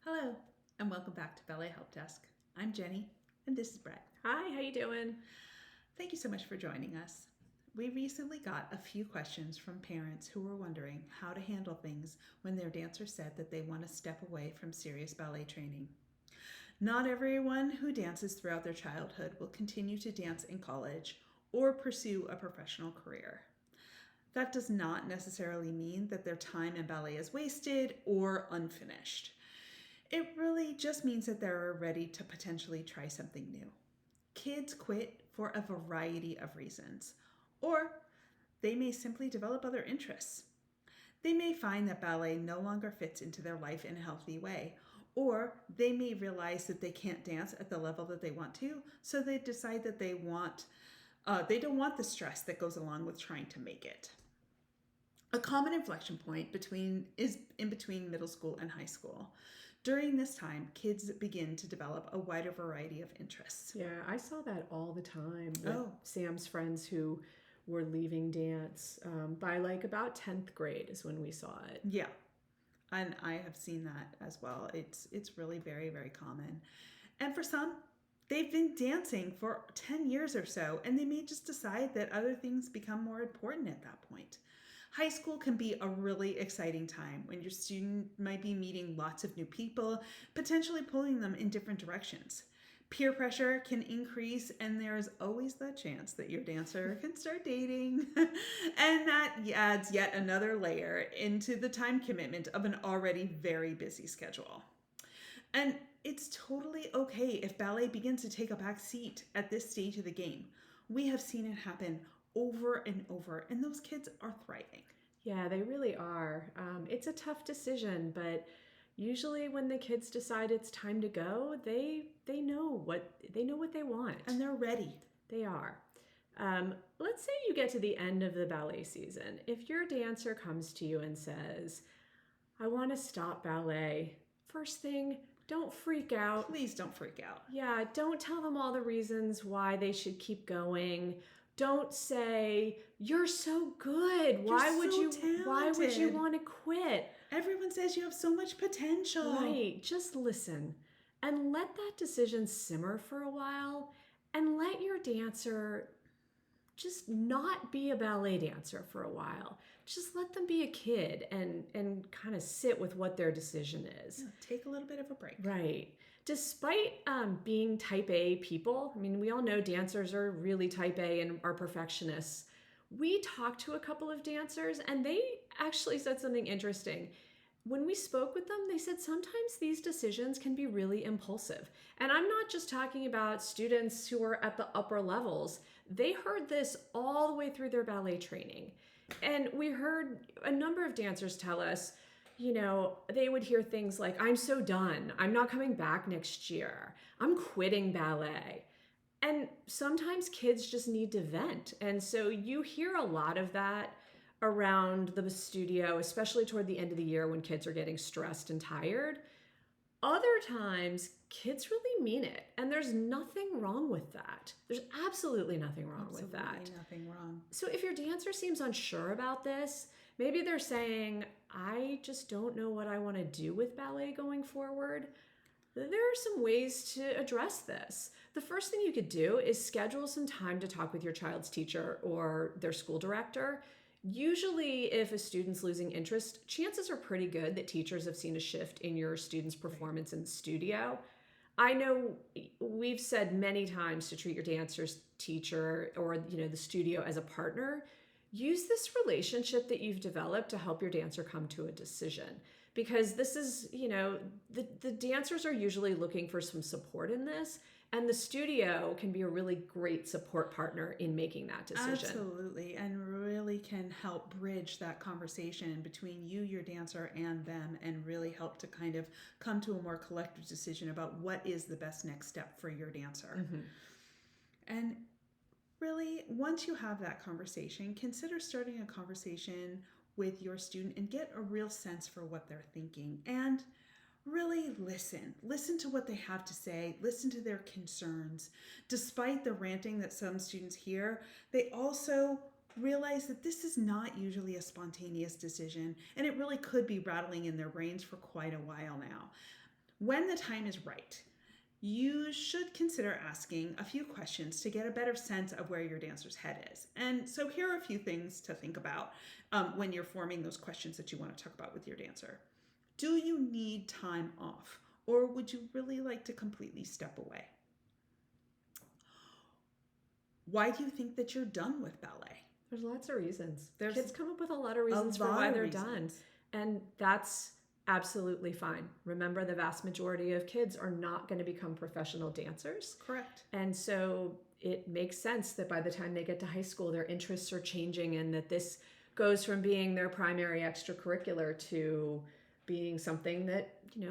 Hello, and welcome back to Ballet Help Desk. I'm Jenny, and this is Brett. Hi, how you doing? Thank you so much for joining us. We recently got a few questions from parents who were wondering how to handle things when their dancer said that they want to step away from serious ballet training. Not everyone who dances throughout their childhood will continue to dance in college or pursue a professional career. That does not necessarily mean that their time in ballet is wasted or unfinished. It really just means that they're ready to potentially try something new. Kids quit for a variety of reasons, or they may simply develop other interests. They may find that ballet no longer fits into their life in a healthy way, or they may realize that they can't dance at the level that they want to, so they decide that they don't want the stress that goes along with trying to make it. A common inflection point is in between middle school and high school. During this time, kids begin to develop a wider variety of interests. Yeah, I saw that all the time with Oh, Sam's friends who were leaving dance. By like about 10th grade is when we saw it. yeah. And I have seen that as well. It's really very, very common. And for some, they've been dancing for 10 years or so, and they may just decide that other things become more important at that point. High school can be a really exciting time when your student might be meeting lots of new people, potentially pulling them in different directions. Peer pressure can increase, and there's always the chance that your dancer can start dating. And that adds yet another layer into the time commitment of an already very busy schedule. And it's totally okay if ballet begins to take a back seat at this stage of the game. We have seen it happen over and over, and those kids are thriving. Yeah, they really are. It's a tough decision, but usually when the kids decide it's time to go, they know what they want. And they're ready. They are. Let's say you get to the end of the ballet season. If your dancer comes to you and says, I want to stop ballet, first thing, don't freak out. Please don't freak out. Yeah, don't tell them all the reasons why they should keep going. Don't say, you're so good. Why would you want to quit? Everyone says you have so much potential. Right. Just listen and let that decision simmer for a while and let your dancer just not be a ballet dancer for a while. Just let them be a kid and kind of sit with what their decision is. Yeah, take a little bit of a break. Right. Despite being type A people, I mean, we all know dancers are really type A and are perfectionists. We talked to a couple of dancers and they actually said something interesting. When we spoke with them, they said sometimes these decisions can be really impulsive. And I'm not just talking about students who are at the upper levels. They heard this all the way through their ballet training. And we heard a number of dancers tell us, they would hear things like, I'm so done. I'm not coming back next year. I'm quitting ballet. And sometimes kids just need to vent. And so you hear a lot of that around the studio, especially toward the end of the year when kids are getting stressed and tired. Other times, kids really mean it. And there's nothing wrong with that. There's absolutely nothing wrong with that. Absolutely nothing wrong. So if your dancer seems unsure about this, maybe they're saying, I just don't know what I want to do with ballet going forward. There are some ways to address this. The first thing you could do is schedule some time to talk with your child's teacher or their school director. Usually, if a student's losing interest, chances are pretty good that teachers have seen a shift in your student's performance in the studio. I know we've said many times to treat your dancer's teacher or the studio as a partner. Use this relationship that you've developed to help your dancer come to a decision. Because this is, the dancers are usually looking for some support in this, and the studio can be a really great support partner in making that decision. Absolutely, and really can help bridge that conversation between you, your dancer, and them, and really help to kind of come to a more collective decision about what is the best next step for your dancer. Mm-hmm. And really, once you have that conversation, consider starting a conversation with your student and get a real sense for what they're thinking. And really listen to what they have to say, listen to their concerns. Despite the ranting that some students hear, they also realize that this is not usually a spontaneous decision, and it really could be rattling in their brains for quite a while now. When the time is right, you should consider asking a few questions to get a better sense of where your dancer's head is. And so here are a few things to think about when you're forming those questions that you want to talk about with your dancer. Do you need time off, or would you really like to completely step away? Why do you think that you're done with ballet? There's lots of reasons. There's Kids come up with a lot of reasons for why they're done. reasons. And that's absolutely fine. Remember, the vast majority of kids are not going to become professional dancers. Correct. And so it makes sense that by the time they get to high school, their interests are changing and that this goes from being their primary extracurricular to being something that,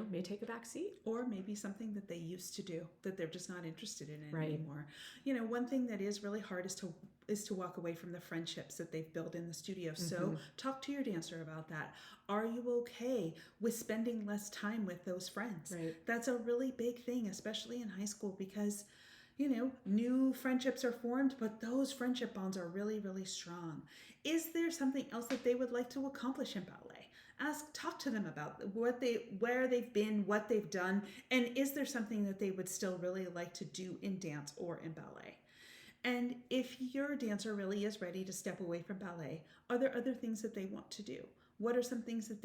may take a back seat. Or maybe something that they used to do that they're just not interested in Right. anymore. One thing that is really hard is to walk away from the friendships that they've built in the studio. So talk to your dancer about that. Are you okay with spending less time with those friends? Right. That's a really big thing, especially in high school, because new friendships are formed, but those friendship bonds are really, really strong. Is there something else that they would like to accomplish in ballet? Talk to them about where they've been, what they've done, and is there something that they would still really like to do in dance or in ballet? And if your dancer really is ready to step away from ballet, are there other things that they want to do? What are some things that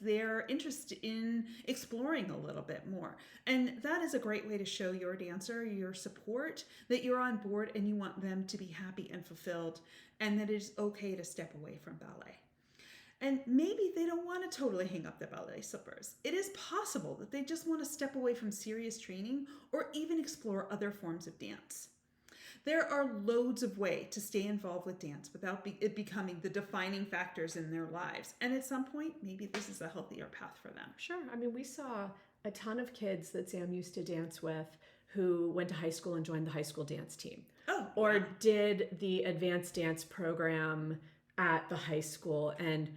they're interested in exploring a little bit more? And that is a great way to show your dancer your support, that you're on board and you want them to be happy and fulfilled, and that it is okay to step away from ballet. And maybe they don't want to totally hang up their ballet slippers. It is possible that they just want to step away from serious training or even explore other forms of dance. There are loads of ways to stay involved with dance without it becoming the defining factors in their lives. And at some point, maybe this is a healthier path for them. Sure. I mean, we saw a ton of kids that Sam used to dance with who went to high school and joined the high school dance team. Or did the advanced dance program at the high school, and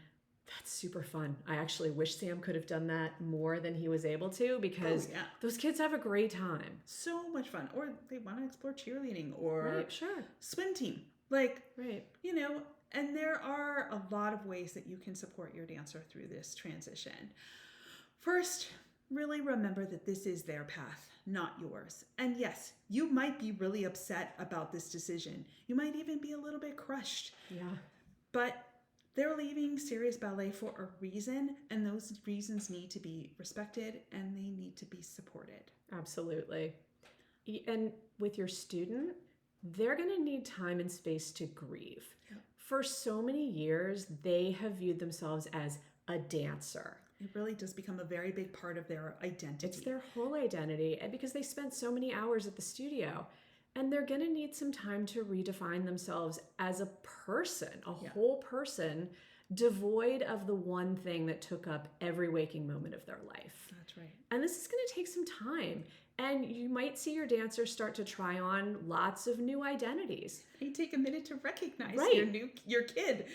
that's super fun. I actually wish Sam could have done that more than he was able to, because those kids have a great time. So much fun. Or they want to explore cheerleading or sure. swim team. And there are a lot of ways that you can support your dancer through this transition. First, really remember that this is their path, not yours. And yes, you might be really upset about this decision. You might even be a little bit crushed. Yeah. But they're leaving serious ballet for a reason, and those reasons need to be respected and they need to be supported. Absolutely. And with your student, they're going to need time and space to grieve. Yep. For so many years, they have viewed themselves as a dancer. It really does become a very big part of their identity. It's their whole identity, and because they spent so many hours at the studio. And they're going to need some time to redefine themselves as a person, a whole person, devoid of the one thing that took up every waking moment of their life. That's right. And this is going to take some time. And you might see your dancers start to try on lots of new identities. You take a minute to recognize Right. your kid.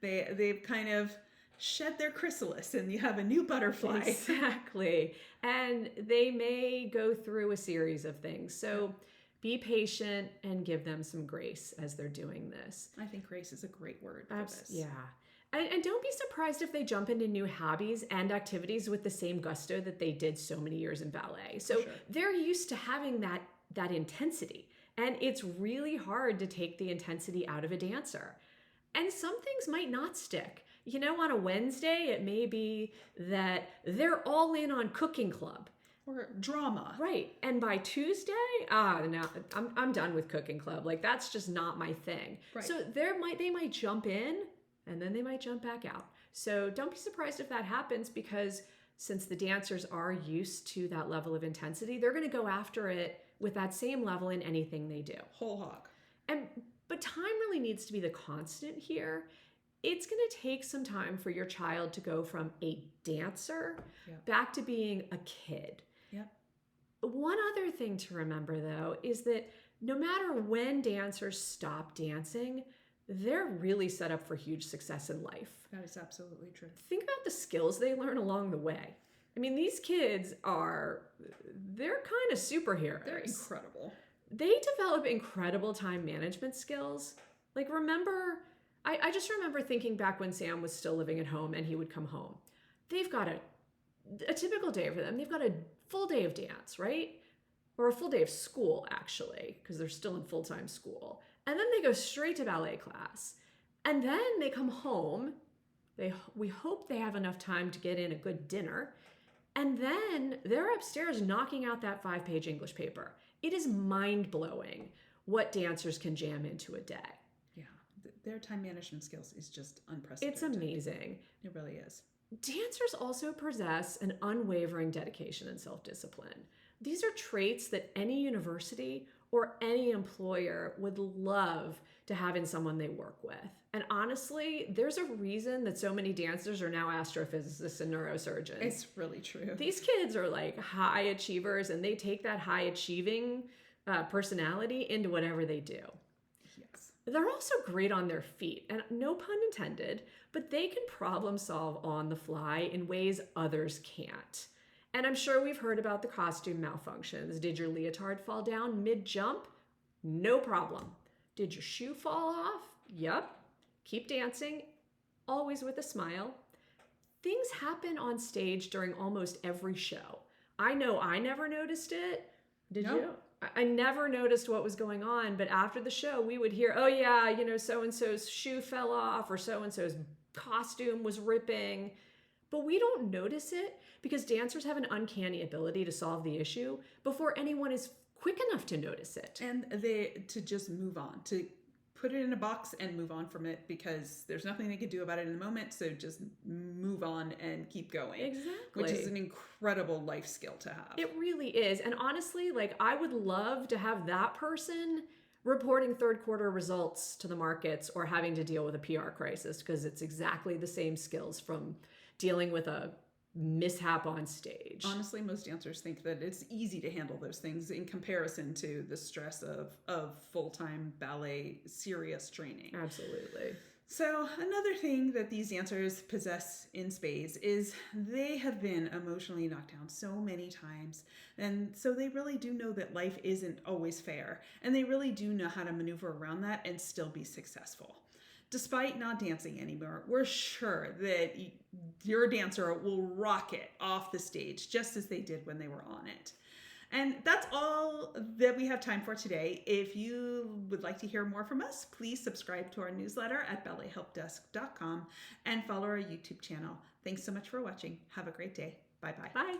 They've kind of shed their chrysalis and you have a new butterfly. Exactly. And they may go through a series of things. So be patient and give them some grace as they're doing this. I think grace is a great word for this. Yeah. And don't be surprised if they jump into new hobbies and activities with the same gusto that they did so many years in ballet. So they're used to having that intensity. And it's really hard to take the intensity out of a dancer. And some things might not stick. On a Wednesday, it may be that they're all in on cooking club. Or drama. Right. And by Tuesday, no, I'm done with cooking club. That's just not my thing. Right. So they might jump in and then they might jump back out. So don't be surprised if that happens, because since the dancers are used to that level of intensity, they're going to go after it with that same level in anything they do. Whole hog. But time really needs to be the constant here. It's going to take some time for your child to go from a dancer back to being a kid. Yep. One other thing to remember, though, is that no matter when dancers stop dancing, they're really set up for huge success in life. That is absolutely true. Think about the skills they learn along the way. I mean, these kids they're kind of superheroes. They're incredible. They develop incredible time management skills. I just remember thinking back when Sam was still living at home and he would come home. They've got a a typical day for them, they've got a full day of dance, right? Or a full day of school, actually, because they're still in full-time school. And then they go straight to ballet class. And then they come home. We hope they have enough time to get in a good dinner. And then they're upstairs knocking out that 5-page English paper. It is mind-blowing what dancers can jam into a day. Yeah, their time management skills is just unprecedented. It's amazing. It really is. Dancers also possess an unwavering dedication and self-discipline. These are traits that any university or any employer would love to have in someone they work with. And honestly, there's a reason that so many dancers are now astrophysicists and neurosurgeons. It's really true. These kids are like high achievers, and they take that high achieving personality into whatever they do. Yes. They're also great on their feet, and no pun intended, but they can problem solve on the fly in ways others can't. And I'm sure we've heard about the costume malfunctions. Did your leotard fall down mid-jump? No problem. Did your shoe fall off? Yup. Keep dancing, always with a smile. Things happen on stage during almost every show. I know I never noticed it. Did you? I never noticed what was going on, but after the show, we would hear, oh yeah, so-and-so's shoe fell off or so-and-so's costume was ripping. But we don't notice it because dancers have an uncanny ability to solve the issue before anyone is quick enough to notice it. And to just move on, to put it in a box and move on from it, because there's nothing they can do about it in the moment. So just move on and keep going. Exactly. Which is an incredible life skill to have. It really is. And honestly, like, I would love to have that person reporting third quarter results to the markets or having to deal with a PR crisis, because it's exactly the same skills from dealing with a mishap on stage. Honestly, most dancers think that it's easy to handle those things in comparison to the stress of full-time ballet serious training. Absolutely. So another thing that these dancers possess in spades is they have been emotionally knocked down so many times. And so they really do know that life isn't always fair. And they really do know how to maneuver around that and still be successful. Despite not dancing anymore, we're sure that your dancer will rock it off the stage just as they did when they were on it. And that's all that we have time for today. If you would like to hear more from us, please subscribe to our newsletter at ballethelpdesk.com and follow our YouTube channel. Thanks so much for watching. Have a great day. Bye-bye. Bye.